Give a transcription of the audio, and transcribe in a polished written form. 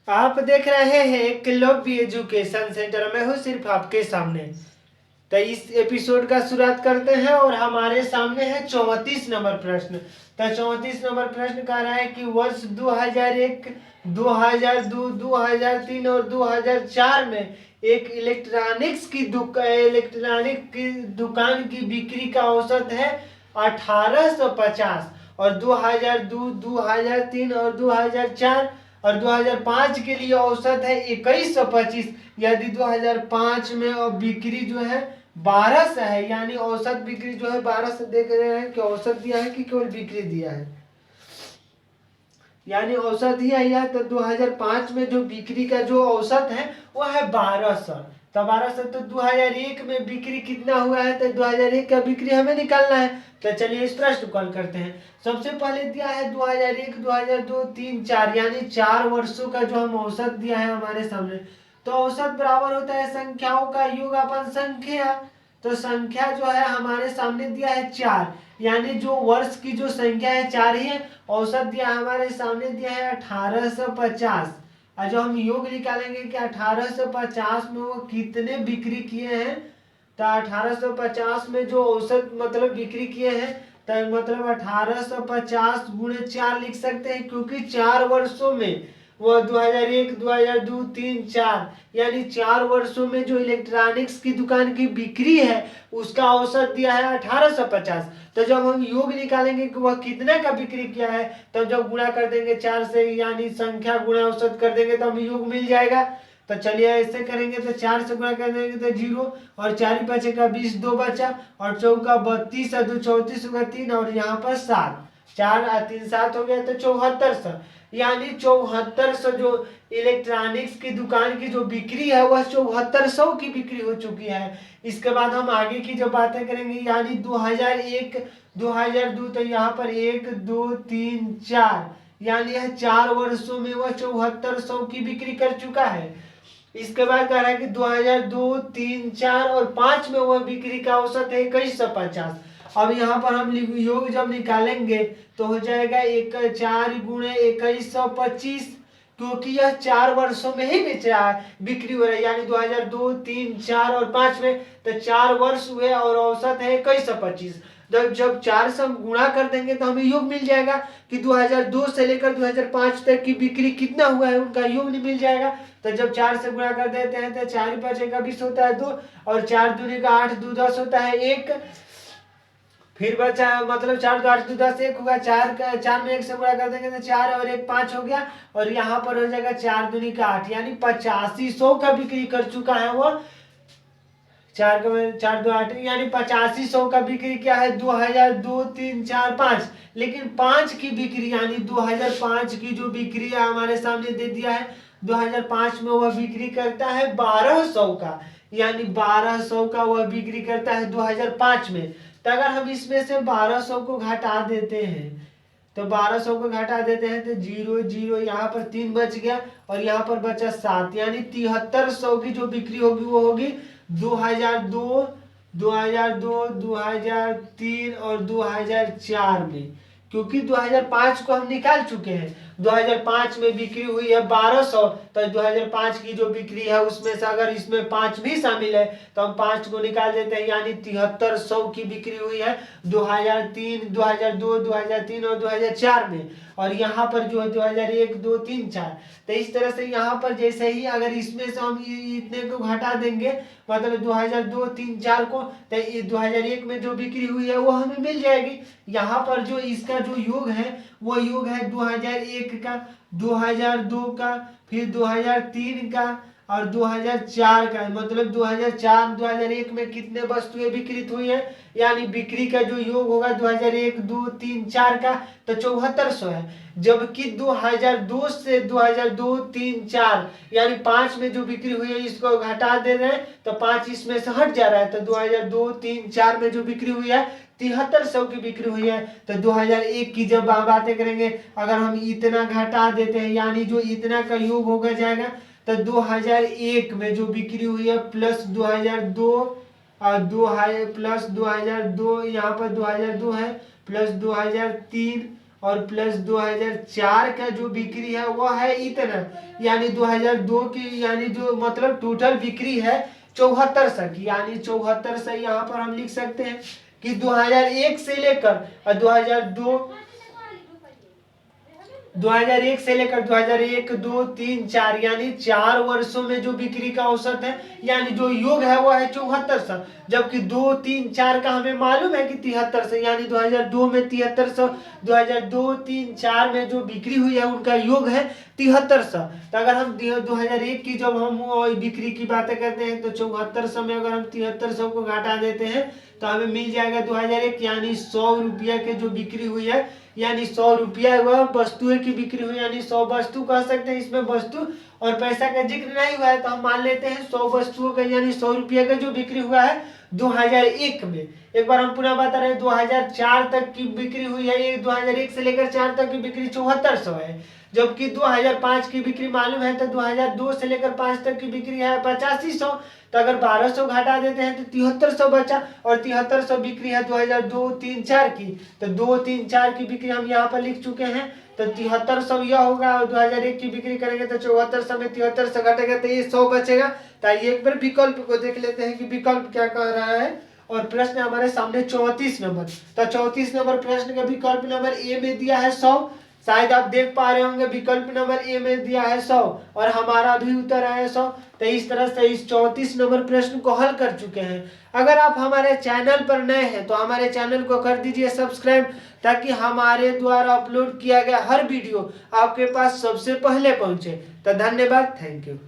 आप देख रहे हैं एकलव्य एजुकेशन सेंटर में हूँ सिर्फ आपके सामने। तो इस एपिसोड का शुरुआत करते हैं और हमारे सामने है 34 नंबर प्रश्न। तो 34 नंबर प्रश्न कह रहा है कि वर्ष 2001, 2002, 2003 और 2004 में एक इलेक्ट्रॉनिक की दुकान की बिक्री का औसत है 1850 और 2002, 2003 और 2004 और 2005 के लिए औसत है 2125। यदि 2005 में और बिक्री जो है 1200 है, यानी औसत बिक्री जो है 1200 देख रहे हैं कि औसत दिया है कि केवल बिक्री दिया है, यानी औसत ही है। तो 2005 में जो बिक्री का जो औसत है वो है 1200। तो 1200 तो 2001 में बिक्री कितना हुआ है, तो 2001 का बिक्री हमें निकालना है। तो चलिए इस प्रश्न को हल करते हैं। सबसे पहले दिया है 2001, 2002, 3, 4, यानी 4 वर्षों का जो हम औसत दिया है हमारे सामने। तो औसत बराबर होता है संख्याओं का योग अपन संख्या। तो संख्या जो है हमारे सामने दिया है 4, यानी जो वर्ष की जो संख्या है 4 ही है। औसत दिया हमारे सामने दिया है 1850। और जो हम योग निकालेंगे कि 1850 में वो कितने बिक्री किए हैं, तो 1850 में जो औसत मतलब बिक्री किए हैं, तो मतलब 1850 गुणे 4 लिख सकते हैं, क्योंकि 4 वर्षों में वह 2001, 2002, 3, 4 यानी 4 वर्षों में जो इलेक्ट्रॉनिक्स की दुकान की बिक्री है उसका औसत दिया है 1850। तो जब हम योग निकालेंगे कि वह कितने का बिक्री किया है, तब जब गुणा कर देंगे 4 से, यानी संख्या गुणा औसत कर देंगे तो हमें योग मिल जाएगा। तो चलिए ऐसे करेंगे, तो 4 से गुणा कर देंगे तो 0 और 4 बचेगा 20, 2 बचा और चौका 32 और 2 34 होगा 3 और यहाँ पर 7, 4 और 3 7 हो गया, तो 7400, यानी 7400 जो इलेक्ट्रॉनिक्स की दुकान की जो बिक्री है वह 7400 की बिक्री हो चुकी है। इसके बाद हम आगे की जो बातें करेंगे, यानी 2001, 2002, तो यहाँ पर 1, 2, 3, 4, यानी यह 4 वर्षों में वह 7400 की बिक्री कर चुका है। इसके बाद कह रहा है कि 2002, 3, 4 और 5 में वह बिक्री का औसत है 2150। अब यहाँ पर हम योग जब निकालेंगे तो हो जाएगा 4 गुणे 2125, क्योंकि यह 4 वर्षों में ही बेच रहा है, बिक्री हो रहा है, यानी 2002, 3, 4 और 5 में, तो 4 वर्ष हुए और औसत है 2125। जब 4 से हम गुणा कर देंगे तो हमें योग मिल जाएगा कि 2002 से लेकर 2005 तक की बिक्री कितना हुआ है उनका योग मिल जाएगा। तो जब 4 से गुणा कर देते हैं तो 4 बचेगा 20 होता है 2 और 4 दूनी का 8, 2 10 होता है 1, फिर बचा मतलब 4 2 8 2 10 1 होगा, 4 में 1 से गुणा कर देंगे तो 4 और 1 5 हो गया और यहाँ पर हो जाएगा 4 दूनी का 8, यानी 8500 का बिक्री कर चुका है वो। 4 2 8 यानी 8500 का बिक्री क्या है 2002, 3, 4, 5, लेकिन 5 की बिक्री यानी 2005 की जो बिक्री है हमारे सामने दे दिया है। 2005 में वह बिक्री करता है 1200 का, यानी 1200 का वह बिक्री करता है 2005 में। तो अगर हम इसमें से 1200 को घटा देते हैं, तो 1200 को घटा देते हैं तो 0 0 यहाँ पर 3 बच गया और यहाँ पर बचा 7, यानी 7300 की जो बिक्री होगी वो होगी 2002, 2002, 2003 और 2004 में, क्योंकि 2005 को हम निकाल चुके हैं। 2005 में बिक्री हुई है 1200, तो 2005 की जो बिक्री है उसमें से अगर इसमें 5 भी शामिल है तो हम 5 को निकाल देते हैं, यानी 7300 की बिक्री हुई है 2003, 2002, 2003 और 2004 में। और यहाँ पर जो है 2001, 2, 3, 4, तो इस तरह से यहाँ पर जैसे ही अगर इसमें से हम इतने को घटा देंगे, मतलब 2002, 3, 4 को, तो 2001 में जो बिक्री हुई है वो हमें मिल जाएगी। यहाँ पर जो इसका जो योग है वो योग है 2001 का, 2002 का, फिर 2003 का और 2004 का, मतलब 2004, 2001 में कितने वस्तुएं विक्रित हुई है, यानी बिक्री का जो योग होगा 2001, 2, 3, 4 का, तो 7400 है। जबकि 2002 से 2002, 3, 4 यानी 5 में जो बिक्री हुई है इसको घटा दे रहे हैं तो 5 इसमें से हट जा रहा है, तो 2002, 3, 4 में जो बिक्री हुई है 7300 की बिक्री हुई है। तो 2001 की जब बातें करेंगे, अगर हम इतना घटा देते हैं यानी जो इतना का योग होगा जाएगा, तो 2001 में जो बिक्री हुई है प्लस 2002 और 2 प्लस 2002, यहाँ पर 2002 है प्लस 2003 और प्लस 2004 का जो बिक्री है वो है इतना, यानी 2002 की, यानी जो मतलब टोटल बिक्री है 7400 की, यानी 7400 यहाँ पर हम लिख सकते हैं कि 2001 से लेकर और 2001 से लेकर 2001, 2, 3, 4 यानी 4 वर्षों में जो बिक्री का औसत है, यानी जो योग है वो है 7400, जबकि 2, 3, 4 का हमें मालूम है कि 7300, यानी 2002 में 7300, 2002, 3, 4 में जो बिक्री हुई है उनका योग है 7300। तो अगर हम 2001 की जब हम बिक्री की बातें करते हैं तो 7400 में अगर हम 7300 को घटा देते हैं तो हमें मिल जाएगा 2001, यानी 100 रुपया के जो बिक्री हुई है, यानी 100 रुपया वह वस्तुएं की बिक्री हुई, यानी 100 वस्तु कह सकते हैं। इसमें वस्तु और पैसा का जिक्र नहीं हुआ है तो हम मान लेते हैं 100 वस्तुओं का, यानी 100 रुपये का जो बिक्री हुआ है 2001 में। एक बार हम पुनः बता रहे हैं 2004 तक की बिक्री हुई है, ये 2001 से लेकर 4 तक की बिक्री 7400 है, जबकि 2005 की बिक्री मालूम है तो 2002 से लेकर 5 तक की बिक्री है 8500। तो अगर 1200 घटा देते हैं तो 7300 बचा, और 7300 बिक्री है 2002, 3, 4 की, तो 2, 3, 4 की बिक्री हम यहाँ पर लिख चुके हैं, तो 7300 यह होगा, और 2001 की बिक्री करेंगे तो 7400 में 7300 घटेगा तो ये 100 बचेगा। तो आइए एक बार विकल्प को देख लेते हैं कि विकल्प क्या कह रहा है। और प्रश्न हमारे सामने 34 नंबर, तो 34 नंबर प्रश्न का विकल्प नंबर ए में दिया है 100, शायद आप देख पा रहे होंगे विकल्प नंबर ए में दिया है 100 और हमारा भी उत्तर है 100। तो इस तरह से इस 34 नंबर प्रश्न को हल कर चुके हैं। अगर आप हमारे चैनल पर नए हैं तो हमारे चैनल को कर दीजिए सब्सक्राइब, ताकि हमारे द्वारा अपलोड किया गया हर वीडियो आपके पास सबसे पहले पहुंचे। तो धन्यवाद, थैंक यू।